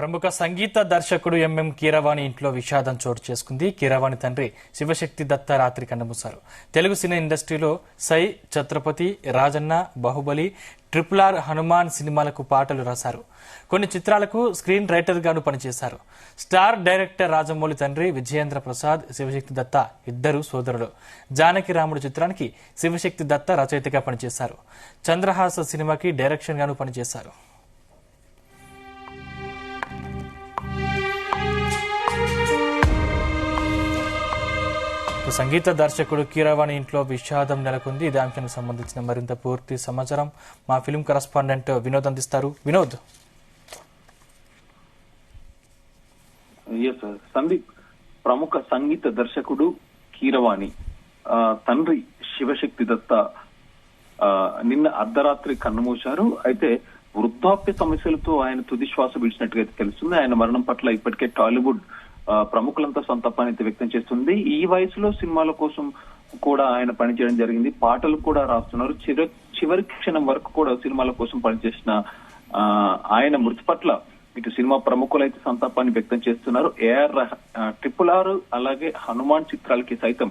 ప్రముఖ సంగీత దర్శకుడు ఎంఎం కీరవాణి ఇంట్లో విషాదం చోటు చేసుకుంది. కీరవాణి తండ్రి శివశక్తి దత్త రాత్రి కన్నుమూశారు. తెలుగు సినీ ఇండస్ట్రీలో సై, ఛత్రపతి, రాజన్న, బాహుబలి, RRR, హనుమాన్ సినిమాలకు పాటలు రాశారు. కొన్ని చిత్రాలకు స్క్రీన్ రైటర్ గాను పనిచేశారు. స్టార్ డైరెక్టర్ రాజమౌళి తండ్రి విజయేంద్ర ప్రసాద్, శివశక్తి దత్త ఇద్దరు సోదరులు. జానకి రాముడు చిత్రానికి శివశక్తి దత్త రచయితగా పనిచేశారు. చంద్రహాస సినిమాకి డైరెక్షన్ గాను పనిచేశారు. సంగీత దర్శకుడు కీరవాణి ఇంట్లో విషాదం నెలకొంది. ఇదే అంశానికి సంబంధించిన మరింత పూర్తి సమాచారం మా ఫిల్మ్ కరెస్పాండెంట్ వినోద్ అందిస్తారు. వినోద్. సందీప్, ప్రముఖ సంగీత దర్శకుడు కీరవాణి తండ్రి శివశక్తి దత్త నిన్న అర్ధరాత్రి కన్నుమూశారు. అయితే వృద్ధాప్య సమస్యలతో ఆయన తుది శ్వాస విడిచినట్టుగా తెలుస్తుంది. ఆయన మరణం పట్ల ఇప్పటికే టాలీవుడ్ ప్రముఖులంతా సంతాపాన్ని వ్యక్తం చేస్తుంది. ఈ వయసులో సినిమాల కోసం కూడా ఆయన పనిచేయడం జరిగింది. పాటలు కూడా రాస్తున్నారు. చివరి క్షణం వరకు కూడా సినిమాల కోసం పనిచేసిన ఆయన మృతి పట్ల ఇటు సినిమా ప్రముఖులైతే సంతాపాన్ని వ్యక్తం చేస్తున్నారు. RRR అలాగే హనుమాన్ చిత్రాలకి సైతం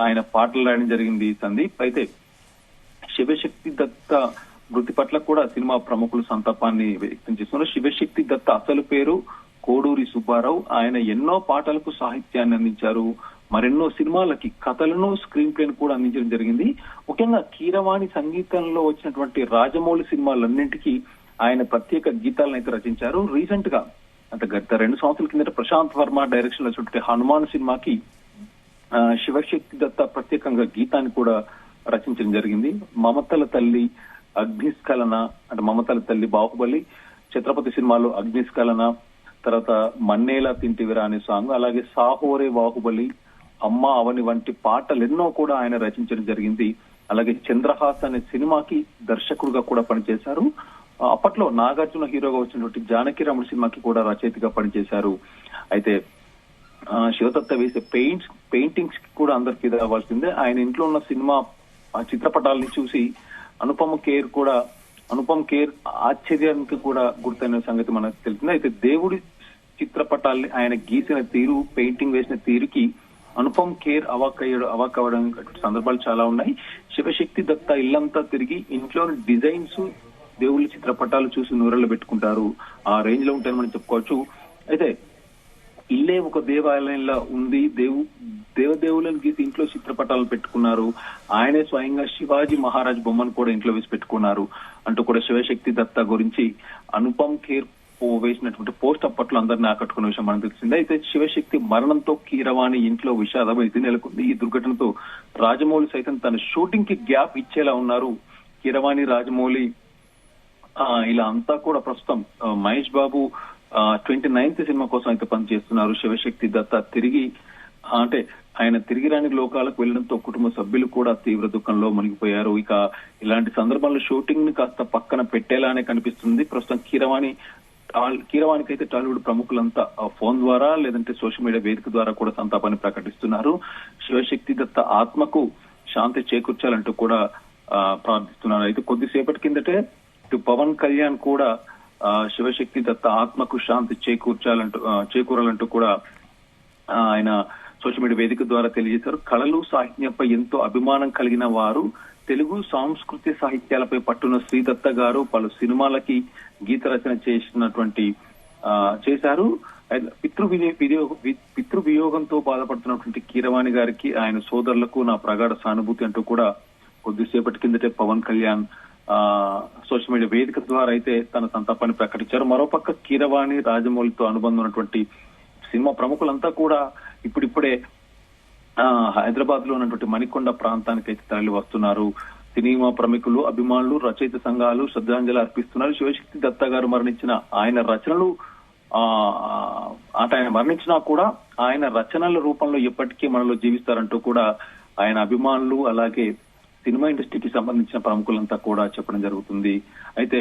ఆయన పాటలు రాయడం జరిగింది. సందీప్, అయితే శివశక్తి దత్త మృతి పట్ల కూడా సినిమా ప్రముఖులు సంతాపాన్ని వ్యక్తం చేస్తున్నారు. శివశక్తి దత్త అసలు పేరు కోడూరి సుబ్బారావు. ఆయన ఎన్నో పాటలకు సాహిత్యాన్ని అందించారు. మరెన్నో సినిమాలకి కథలను, స్క్రీన్ ప్లేను కూడా అందించడం జరిగింది. ముఖ్యంగా కీరవాణి సంగీతంలో వచ్చినటువంటి రాజమౌళి సినిమాలన్నింటికీ ఆయన ప్రత్యేక గీతాలను అయితే రచించారు. రీసెంట్ గా అంటే గత 2 సంవత్సరాల కిందట ప్రశాంత్ వర్మ డైరెక్షన్ లో వచ్చినటువంటి హనుమాన్ సినిమాకి శివశక్తి దత్త ప్రత్యేకంగా గీతాన్ని కూడా రచించడం జరిగింది. మమతల తల్లి, అగ్నిస్ఖలన అంటే మమతల తల్లి బాహుబలి, ఛత్రపతి సినిమాలో అగ్నిస్ఖలన, తర్వాత మన్నేలా తింటివిరా అనే సాంగ్, అలాగే సాహోరే బాహుబలి, అమ్మ అవని వంటి పాటలు ఎన్నో కూడా ఆయన రచించడం జరిగింది. అలాగే చంద్రహాస్ అనే సినిమాకి దర్శకుడుగా కూడా పనిచేశారు. అప్పట్లో నాగార్జున హీరోగా వచ్చినటువంటి జానకి రాముడు సినిమాకి కూడా రచయితగా పనిచేశారు. అయితే శివదత్త వేసే పెయింటింగ్స్ కి కూడా అందరికి ఇది అవ్వాల్సిందే. ఆయన ఇంట్లో ఉన్న సినిమా చిత్రపటాలని చూసి అనుపమ్ ఖేర్ ఆశ్చర్యానికి కూడా గుర్తైన సంగతి మనకు తెలిసింది. అయితే దేవుడి చిత్రపటాల్ని ఆయన గీసిన తీరు, పెయింటింగ్ వేసిన తీరుకి అనుపమ్ ఖేర్ అవాక్ అవ్వడం సందర్భాలు చాలా ఉన్నాయి. శివశక్తి దత్త ఇల్లంతా తిరిగి ఇంట్లోని డిజైన్స్, దేవుళ్ళ చిత్రపటాలు చూసి నూరెళ్ళు పెట్టుకుంటారు. ఆ రేంజ్ లో ఉంటాయని మనం చెప్పుకోవచ్చు. అయితే ఇల్లే ఒక దేవాలయంలో ఉంది. దేవదేవులను గీసి ఇంట్లో చిత్రపటాలను పెట్టుకున్నారు. ఆయనే స్వయంగా శివాజీ మహారాజ్ బొమ్మను కూడా ఇంట్లో వేసి పెట్టుకున్నారు అంటూ కూడా శివశక్తి దత్త గురించి అనుపమ్ ఖేర్ వేసినటువంటి పోస్ట్ అప్పట్లో అందరినీ ఆకట్టుకున్న విషయం మనకు తెలిసిందే. అయితే శివశక్తి మరణంతో కీరవాణి ఇంట్లో విషాదం అయితే నెలకొంది. ఈ దుర్ఘటనతో రాజమౌళి సైతం తన షూటింగ్ కి గ్యాప్ ఇచ్చేలా ఉన్నారు. కీరవాణి, రాజమౌళి ఇలా అంతా కూడా ప్రస్తుతం మహేష్ బాబు 29th సినిమా కోసం అయితే పనిచేస్తున్నారు. శివశక్తి దత్త ఆయన తిరిగి రాని లోకాలకు వెళ్లడంతో కుటుంబ సభ్యులు కూడా తీవ్ర దుఃఖంలో మునిగిపోయారు. ఇక ఇలాంటి సందర్భాల్లో షూటింగ్ ని కాస్త పక్కన పెట్టేలానే కనిపిస్తుంది. ప్రస్తుతం కీరవాణికి అయితే టాలీవుడ్ ప్రముఖులంతా ఫోన్ ద్వారా లేదంటే సోషల్ మీడియా వేదిక ద్వారా కూడా సంతాపాన్ని ప్రకటిస్తున్నారు. శివశక్తి దత్త ఆత్మకు శాంతి చేకూర్చాలంటూ కూడా ప్రార్థిస్తున్నారు. అయితే కొద్దిసేపటి కిందటే ఇటు పవన్ కళ్యాణ్ కూడా శివశక్తి దత్త ఆత్మకు శాంతి చేకూరాలంటూ కూడా ఆయన సోషల్ మీడియా వేదిక ద్వారా తెలియజేశారు. కళలు, సాహిత్యంపై ఎంతో అభిమానం కలిగిన వారు, తెలుగు సాంస్కృతిక సాహిత్యాలపై పట్టున్న శ్రీదత్త గారు పలు సినిమాలకి గీత రచన చేశారు. పితృవియోగంతో బాధపడుతున్నటువంటి కీరవాణి గారికి, ఆయన సోదరులకు నా ప్రగాఢ సానుభూతి అంటూ కూడా కొద్దిసేపటి కిందటే పవన్ కళ్యాణ్ సోషల్ మీడియా వేదిక ద్వారా అయితే తన సంతాపాన్ని ప్రకటించారు. మరోపక్క కీరవాణి, రాజమౌళితో అనుబంధం ఉన్నటువంటి సినిమా ప్రముఖులంతా కూడా ఇప్పుడిప్పుడే హైదరాబాద్ లో ఉన్నటువంటి మణికొండ ప్రాంతానికి అయితే తరలి వస్తున్నారు. సినిమా ప్రముఖులు, అభిమానులు, రచయిత సంఘాలు శ్రద్ధాంజలి అర్పిస్తున్నారు. శివశక్తి దత్త గారు ఆయన రచనలు ఆయన మరణించినా కూడా ఆయన రచనల రూపంలో ఎప్పటికీ మనలో జీవిస్తారంటూ కూడా ఆయన అభిమానులు అలాగే సినిమా ఇండస్ట్రీకి సంబంధించిన ప్రముఖులంతా కూడా చెప్పడం జరుగుతుంది. అయితే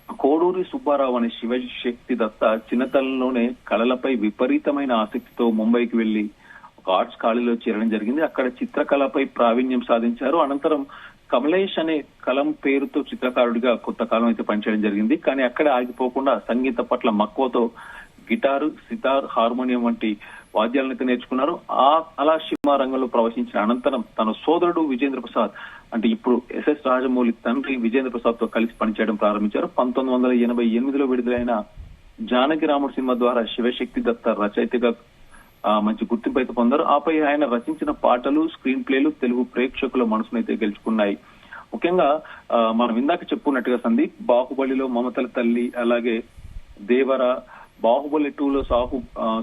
కోడూరి సుబ్బారావు అనే శివశక్తి దత్త చిన్నతనంలోనే కళలపై విపరీతమైన ఆసక్తితో ముంబైకి వెళ్లి ఒక ఆర్ట్స్ కాలేజీలో చేరడం జరిగింది. అక్కడ చిత్రకళపై ప్రావీణ్యం సాధించారు. అనంతరం కమలేష్ అనే కలం పేరుతో చిత్రకారుడిగా కొంతకాలం అయితే పనిచేయడం జరిగింది. కానీ అక్కడే ఆగిపోకుండా సంగీత పట్ల మక్కువతో గిటారు, సితార్, హార్మోనియం వంటి వాద్యాలను అయితే నేర్చుకున్నారు. అలా సినిమా రంగంలో ప్రవేశించిన అనంతరం తన సోదరుడు విజేంద్ర ప్రసాద్, అంటే ఇప్పుడు ఎస్ఎస్ రాజమౌళి తండ్రి విజేంద్ర ప్రసాద్ తో కలిసి పనిచేయడం ప్రారంభించారు. 1988లో విడుదలైన జానకి రాముడు సినిమా ద్వారా శివశక్తి దత్త రచయితగా మంచి గుర్తింపు అయితే పొందారు. ఆపై ఆయన రచించిన పాటలు, స్క్రీన్ ప్లేలు తెలుగు ప్రేక్షకుల మనసునైతే గెలుచుకున్నాయి. ముఖ్యంగా మనం ఇందాక చెప్పుకున్నట్టుగా సందీప్, బాహుబలిలో మమతల తల్లి, అలాగే దేవర, బాహుబలి 2లో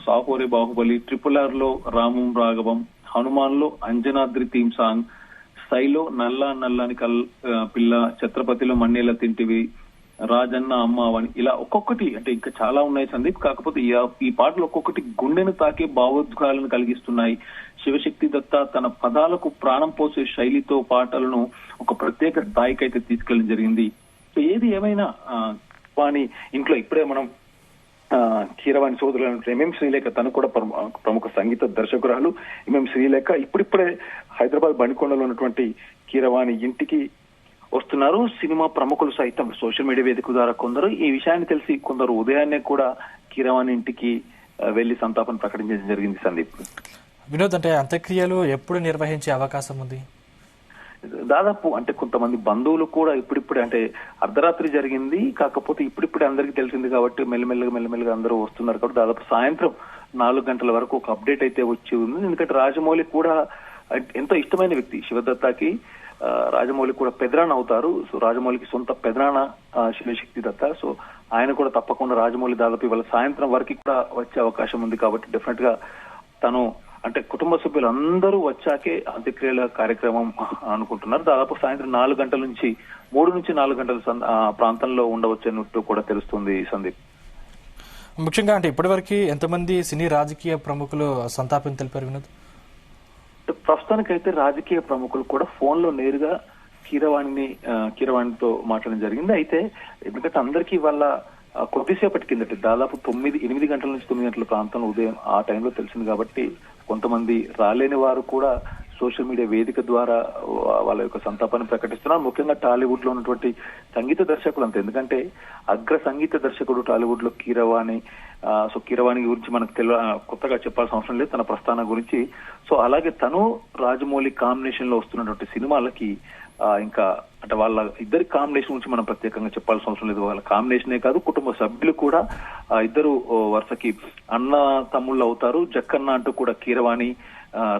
సాహోరే బాహుబలి, RRR లో రామం రాఘవం, హనుమాన్ లో అంజనాద్రి థీమ్ సాంగ్, సైలో నల్లా నల్లని పిల్ల, ఛత్రపతిలో మన్నేల తింటివి, రాజన్న అమ్మ అవని, ఇలా ఒక్కొక్కటి అంటే ఇంకా చాలా ఉన్నాయి సందీప్. కాకపోతే ఈ పాటలు ఒక్కొక్కటి గుండెను తాకే భావోద్వేగాలను కలిగిస్తున్నాయి. శివశక్తి దత్త తన పదాలకు ప్రాణం పోసే శైలితో పాటలను ఒక ప్రత్యేక స్థాయికి అయితే తీసుకెళ్ళడం జరిగింది. సో ఏది ఏమైనా వాని ఇంట్లో ఇప్పుడే మనం కీరవాణి సోదరులు ఎంఎం శ్రీలేఖ, తను కూడా ప్రముఖ సంగీత దర్శకురాలు. ఎంఎం శ్రీలేఖ ఇప్పుడిప్పుడే హైదరాబాద్ బణికొండలో ఉన్నటువంటి కీరవాణి ఇంటికి వస్తున్నారు. సినిమా ప్రముఖులు సైతం సోషల్ మీడియా వేదిక ద్వారా కొందరు ఈ విషయాన్ని తెలిసి కొందరు ఉదయాన్నే కూడా కీరవాణి ఇంటికి వెళ్లి సంతాపం ప్రకటించడం జరిగింది సందీప్. వినోద్, అంటే అంత్యక్రియలు ఎప్పుడు నిర్వహించే అవకాశం ఉంది? దాదాపు అంటే కొంతమంది బంధువులు కూడా ఇప్పుడిప్పుడే, అంటే అర్ధరాత్రి జరిగింది కాకపోతే ఇప్పుడిప్పుడే అందరికీ తెలిసింది కాబట్టి మెల్లమెల్లగా అందరూ వస్తున్నారు కాబట్టి దాదాపు సాయంత్రం 4 గంటల వరకు ఒక అప్డేట్ అయితే వచ్చి ఉంది. ఎందుకంటే రాజమౌళి కూడా ఎంతో ఇష్టమైన వ్యక్తి శివదత్తకి. రాజమౌళి కూడా పెదనాన్న అవుతారు. సో రాజమౌళికి సొంత పెదనాన్న శివశక్తి దత్త. సో ఆయన కూడా తప్పకుండా రాజమౌళి దాదాపు ఇవాళ సాయంత్రం వరకు కూడా వచ్చే అవకాశం ఉంది కాబట్టి డెఫినెట్ గా తను అంటే కుటుంబ సభ్యులు అందరూ వచ్చాకే అంత్యక్రియల కార్యక్రమం అనుకుంటున్నారు. దాదాపు సాయంత్రం 4 గంటల నుంచి 3 నుంచి 4 గంటల ప్రాంతంలో ఉండవచ్చన్నట్టు కూడా తెలుస్తుంది సందీప్. ముఖ్యంగా అంటే ఇప్పటివరకు ఎంతమంది సినీ రాజకీయ ప్రముఖులు సంతాపం తెలిపారు వినోద్? ప్రస్తుతానికైతే రాజకీయ ప్రముఖులు కూడా ఫోన్ లో నేరుగా కీరవాణితో మాట్లాడడం జరిగింది. అయితే ఎందుకంటే అందరికీ వాళ్ళ కొద్దిసేపటి కిందట దాదాపు 8 గంటల నుంచి 9 గంటల ప్రాంతంలో ఉదయం ఆ టైంలో తెలిసింది కాబట్టి కొంతమంది రాలేని వారు కూడా సోషల్ మీడియా వేదిక ద్వారా వాళ్ళ యొక్క సంతాపాన్ని ప్రకటిస్తున్నారు. ముఖ్యంగా టాలీవుడ్ లో ఉన్నటువంటి సంగీత దర్శకులు అంతే, ఎందుకంటే అగ్ర సంగీత దర్శకుడు టాలీవుడ్ లో కీరవాణి. సో కీరవాణి గురించి మనకు కొత్తగా చెప్పాల్సిన అవసరం లేదు, తన ప్రస్థానం గురించి. సో అలాగే తను రాజమౌళి కాంబినేషన్ లో వస్తున్నటువంటి సినిమాలకి ఇంకా అంటే వాళ్ళ ఇద్దరి కాంబినేషన్ గురించి మనం ప్రత్యేకంగా చెప్పాల్సిన అవసరం లేదు. వాళ్ళ కాంబినేషనే కాదు, కుటుంబ సభ్యులు కూడా ఇద్దరు వరుసకి అన్న తమ్ముళ్ళు అవుతారు. జక్కన్న అంటూ కూడా కీరవాణి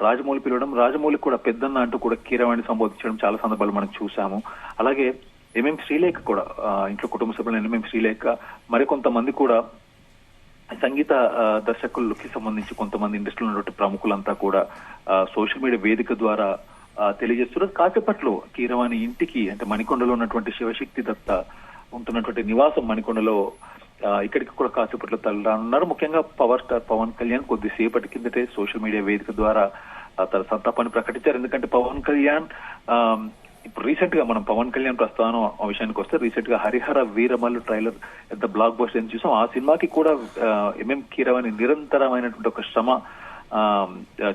రాజమౌళి పిలవడం, రాజమౌళి కూడా పెద్దన్న అంటూ కూడా కీరవాణి సంబోధించడం చాలా సందర్భాలు మనం చూసాము. అలాగే ఎంఎం శ్రీలేఖ కూడా ఇంట్లో కుటుంబ సభ్యులు ఎంఎం శ్రీలేఖ మరికొంతమంది కూడా సంగీత దర్శకులకి సంబంధించి కొంతమంది ఇండస్ట్రీలో ఉన్నటువంటి ప్రముఖులంతా కూడా సోషల్ మీడియా వేదిక ద్వారా తెలియజేస్తున్నారు. కాసేపట్లో కీరవాణి ఇంటికి అంటే మణికొండలో ఉన్నటువంటి శివశక్తి దత్త ఉంటున్నటువంటి నివాసం మణికొండలో ఇక్కడికి కూడా కాసేపట్లో తరలిరానున్నారు. ముఖ్యంగా పవర్ స్టార్ పవన్ కళ్యాణ్ కొద్దిసేపటి కిందటే సోషల్ మీడియా వేదిక ద్వారా తన సంతాపాన్ని ప్రకటించారు. ఎందుకంటే పవన్ కళ్యాణ్ ఇప్పుడు రీసెంట్ గా మనం పవన్ కళ్యాణ్ ప్రస్థానం ఆ విషయానికి వస్తే రీసెంట్ గా హరిహర వీరమల్లు ట్రైలర్ ఎంత బ్లాక్ బస్టర్ అని చూసాం. ఆ సినిమాకి కూడా ఎంఎం కీరవాణి నిరంతరమైనటువంటి ఒక శ్రమ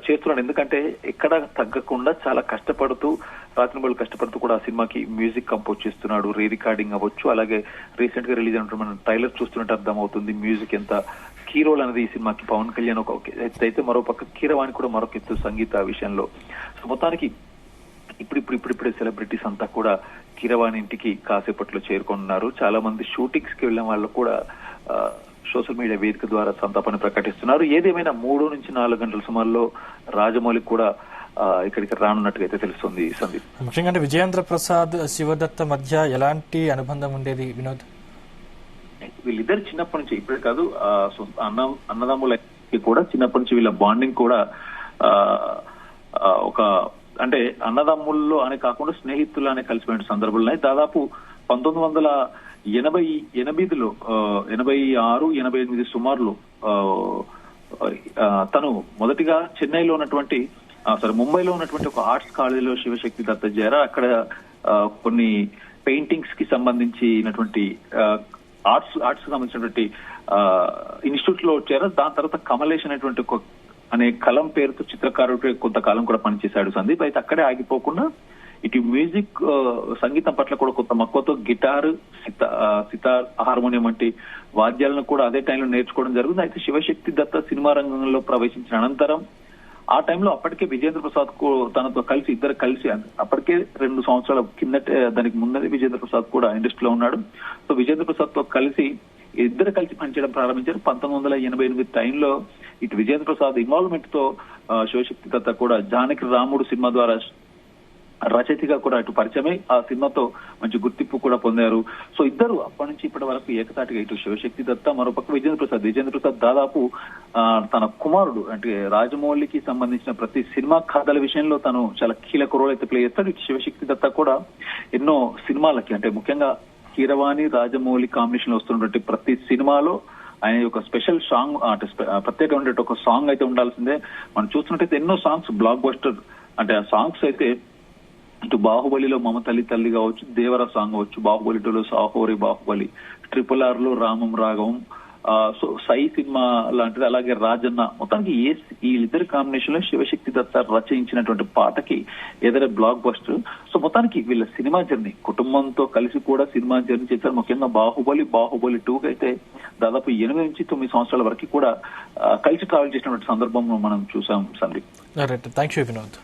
చేస్తున్నాడు. ఎందుకంటే ఎక్కడ తగ్గకుండా చాలా కష్టపడుతూ రాత్రింబళ్ళు కష్టపడుతూ కూడా ఆ సినిమాకి మ్యూజిక్ కంపోజ్ చేస్తున్నాడు. రీ రికార్డింగ్ అవ్వచ్చు, అలాగే రీసెంట్ గా రిలీజ్ అయినటువంటి మనం ట్రైలర్ చూస్తున్నట్టు అర్థం అవుతుంది మ్యూజిక్ ఎంత కీ రోల్ అనేది ఈ సినిమాకి పవన్ కళ్యాణ్ ఒక ఎత్తు అయితే మరో పక్క కీరవాణి కూడా మరొక ఎత్తు సంగీత విషయంలో. సో మొత్తానికి ఇప్పుడిప్పుడే సెలబ్రిటీస్ అంతా కూడా కీరవాణి ఇంటికి కాసేపట్లో చేరుకున్నారు. చాలా మంది షూటింగ్స్ కి వెళ్ళిన వాళ్ళు కూడా సోషల్ మీడియా వేదిక ద్వారా సంతాపాన్ని ప్రకటిస్తున్నారు. ఏదేమైనా 3 నుంచి 4 గంటల సమయంలో రాజమౌళి కూడా ఇక్కడికి రానున్నట్టుగా అయితే తెలుస్తుంది సందీప్. ముఖ్యంగా విజయేంద్ర ప్రసాద్ శివదత్త మధ్య ఎలాంటి అనుబంధం ఉండేది వినోద్? వీళ్ళిద్దరు చిన్నప్పటి నుంచి, ఇప్పుడే కాదు అన్నదమ్ములకి కూడా చిన్నప్పటి నుంచి వీళ్ళ బాండింగ్ కూడా ఒక అంటే అన్నదమ్ముల్లో అనే కాకుండా స్నేహితులు అనే కలిసిపోయిన సందర్భాలు దాదాపు 1988లో 86-88 సుమారులో తను మొదటిగా చెన్నైలో ఉన్నటువంటి ముంబైలో ఉన్నటువంటి ఒక ఆర్ట్స్ కాలేజీలో శివశక్తి దత్త చేరా. అక్కడ కొన్ని పెయింటింగ్స్ కి సంబంధించినటువంటి ఆర్ట్స్ సంబంధించినటువంటి ఇన్స్టిట్యూట్ లో చేరా. దాని తర్వాత కమలేష్ అనే కలం పేరుతో చిత్రకారుడు కొంతకాలం కూడా పనిచేశాడు సందీప్. అయితే అక్కడే ఆగిపోకుండా ఇటు మ్యూజిక్ సంగీతం పట్ల కూడా కొత్త మక్కువతో గిటార్, సితార్, హార్మోనియం వంటి వాద్యాలను కూడా అదే టైంలో నేర్చుకోవడం జరుగుతుంది. అయితే శివశక్తి దత్త సినిమా రంగంలో ప్రవేశించిన అనంతరం ఆ టైంలో అప్పటికే విజేంద్ర ప్రసాద్ తనతో కలిసి ఇద్దరు కలిసి అప్పటికే 2 సంవత్సరాల కిందటే దానికి ముందే విజేంద్ర ప్రసాద్ కూడా ఇండస్ట్రీలో ఉన్నాడు. సో విజేంద్ర ప్రసాద్ తో కలిసి ఇద్దరు కలిసి పనిచేయడం ప్రారంభించారు. 1988 టైంలో ఇటు విజేంద్ర ప్రసాద్ ఇన్వాల్వ్మెంట్ తో శివశక్తి దత్త కూడా జానకి రాముడు సినిమా ద్వారా రచయితగా కూడా ఇటు పరిచయమై ఆ సినిమాతో మంచి గుర్తింపు కూడా పొందారు. సో ఇద్దరు అప్పటి నుంచి ఇప్పటి వరకు ఏకతాటిగా ఇటు శివశక్తి దత్త, మరోపక్క విజేంద్ర ప్రసాద్ దాదాపు తన కుమారుడు అంటే రాజమౌళికి సంబంధించిన ప్రతి సినిమా కథల విషయంలో తను చాలా కీలక రోల్ అయితే ప్లే చేస్తాడు. ఇటు శివశక్తి దత్త కూడా ఎన్నో సినిమాలకి అంటే ముఖ్యంగా కీరవాణి, రాజమౌళి కాంబినేషన్ లో వస్తున్నటువంటి ప్రతి సినిమాలో ఆయన ఒక స్పెషల్ సాంగ్ అంటే ప్రత్యేకమైన ఒక సాంగ్ అయితే ఉండాల్సిందే. మనం చూస్తున్నట్టయితే ఎన్నో సాంగ్స్ బ్లాక్ బస్టర్ అంటే ఆ సాంగ్స్ అయితే ఇటు బాహుబలిలో మమ తల్లి తల్లి కావచ్చు, దేవర సాంగ్ కావచ్చు, బాహుబలి 2లో సాహోరి బాహుబలి, RRR లో రామం రాఘవం, సో సై సినిమా లాంటిది, అలాగే రాజన్న, మొత్తానికి ఈ ఇద్దరు కాంబినేషన్ లో శివశక్తి దత్త రచయించినటువంటి పాటకి ఏదైనా బ్లాక్ బస్టర్. సో మొత్తానికి వీళ్ళ సినిమా జర్నీ కుటుంబంతో కలిసి కూడా సినిమా జర్నీ చేశారు. ముఖ్యంగా బాహుబలి 2కి అయితే దాదాపు 8 నుంచి 9 సంవత్సరాల వరకు కూడా కలిసి ట్రావెల్ చేసినటువంటి సందర్భం మనం చూసాం. Sandeep, thank you Vinod.